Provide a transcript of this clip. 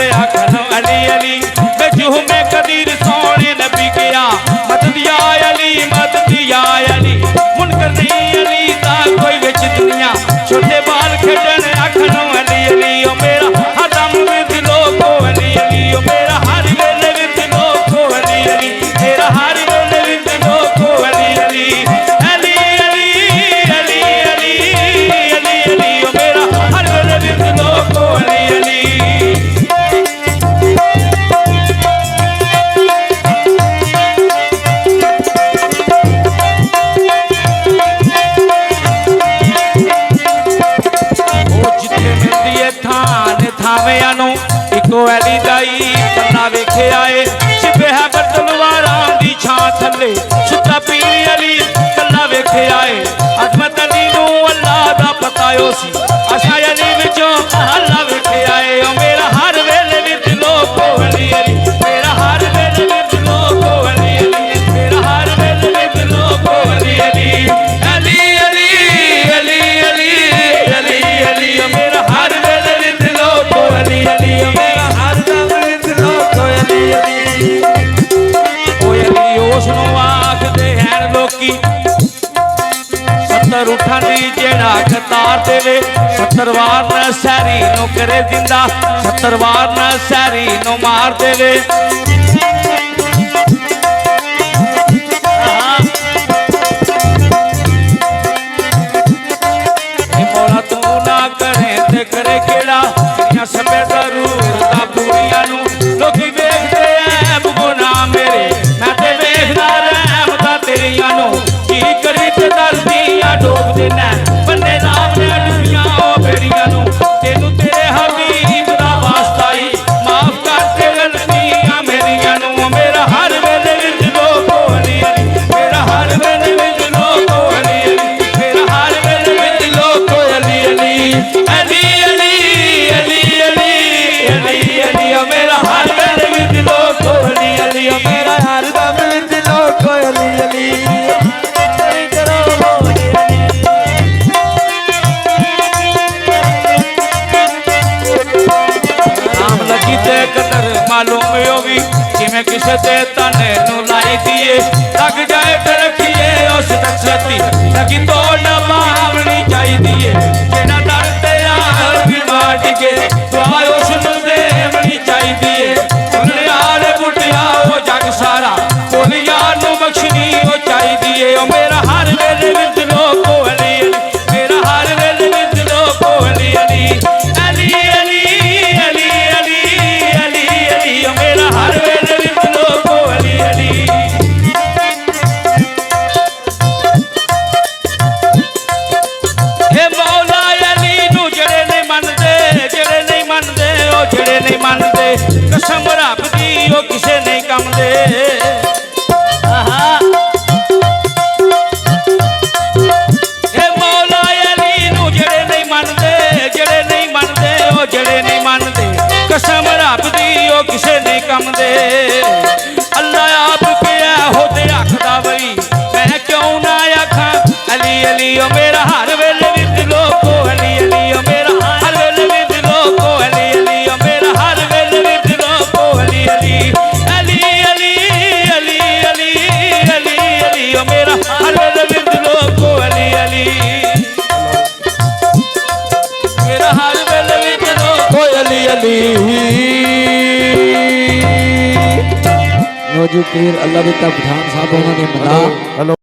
वे आखन अली अली बेजू में कदीर सोने नबी गया मत दिया अली मुनकर नहीं अली ता कोई विच दुनिया छोटे बाल खेडन आखन अली अली ओ मेरा हदम विद लोको अली अली ओ मेरा हर वेले विद लोको अली अली मेरा हर वेले विद लोको अली अली अली अली अली अली अली अली ओ मेरा हर वेले विद लोको अली अली इको अली दाई पन्ना वेखे आए छिपे है बरतलवारा दी छां थले सुता पीर अली कल्ला वेखे आए अजमत अली नू अल्लाह दा पतायो सी आशा अली विचों अल्लाह वेखे आए ओ मेरा हर वेले विच लोको अली अली मेरा हर वेले विच लोको अली अली मेरा हर वेले विच लोको अली अली अली अली अली अली अली अली ओ मेरा हर वेले विच लोको अली अली ओ मेरा हर दम विच लोको अली अली ओ अली उसनू आखदे हैं लोकी 70 उठां दी जेड़ा कतार देवे 70 वार न सैरी नु करे जिंदा 70 वार न सैरी नु मार देवे मौला तू ना करे ते करे केड़ा दुनिया सबे जरूरत पूरियां नु लोकी वेखदे ऐ गुनाह मेरे मैं ते वेखदा रहम दा तेरियां नु की करी ते दर्दियां डोब देना बन्ने नाम ने डुबियां ओ बेड़ियां नु तेनू तेरे हबीब दा वास्ता ही माफ कर दे गलतियां मेरियां नु मेरा हर वेले विच लोको अली अली मेरा हर वेले विच लोको अली अली मेरा हर वेले विच लोको अली अली अली अली अली अली अली अली ओ मेरा हर वेले विच लोको अली अली ओ मेरा हर दम विच लोको अली अली नाम लगी ते कदर मालूम होगी जिमें किसे ते तने नू लाई दिए लग जाए ते रखिए उस नक्सती लगी तो नमावनी चाहिए जेना दर ते यार भी मार के दुआ उस नू देवनी चाहिए सुनने आले बुटिया ओ जग सारा कोई यार नू बख्शनी ओ चाहिए ओ मेरा हर वेले विच लोको अली अली मेरा हर वेले विच लोको अली अली अली अली अली अली अली अली ओ मेरा हर वेले विच लोको अली अली हे मौला अली नू जेड़े नहीं मनदे ओ जेड़े नहीं मनदे कसम रब दी ओ किसे नहीं कमदे हे मौला अली नू जेड़े नहीं मनदे ओ जेड़े नहीं मनदे कसम रब दी ओ किसे नहीं कमदे अल्लाह आप पिया होते आखदा बई मैं क्यों ना आखां अली अली ओ मेरा हर वेले विच लोको अली अली ओ मेरा हर वेले विच लोको अली अली ओ मेरा हर वेले विच लोको अली अली अली अली अली अली अली अली ओ मेरा हर वेले विच लोको अली अली मेरा हर वेले विच लोको अली अली नौजू पीर अल्लाह भी तब पठान साहब उन्होंने मना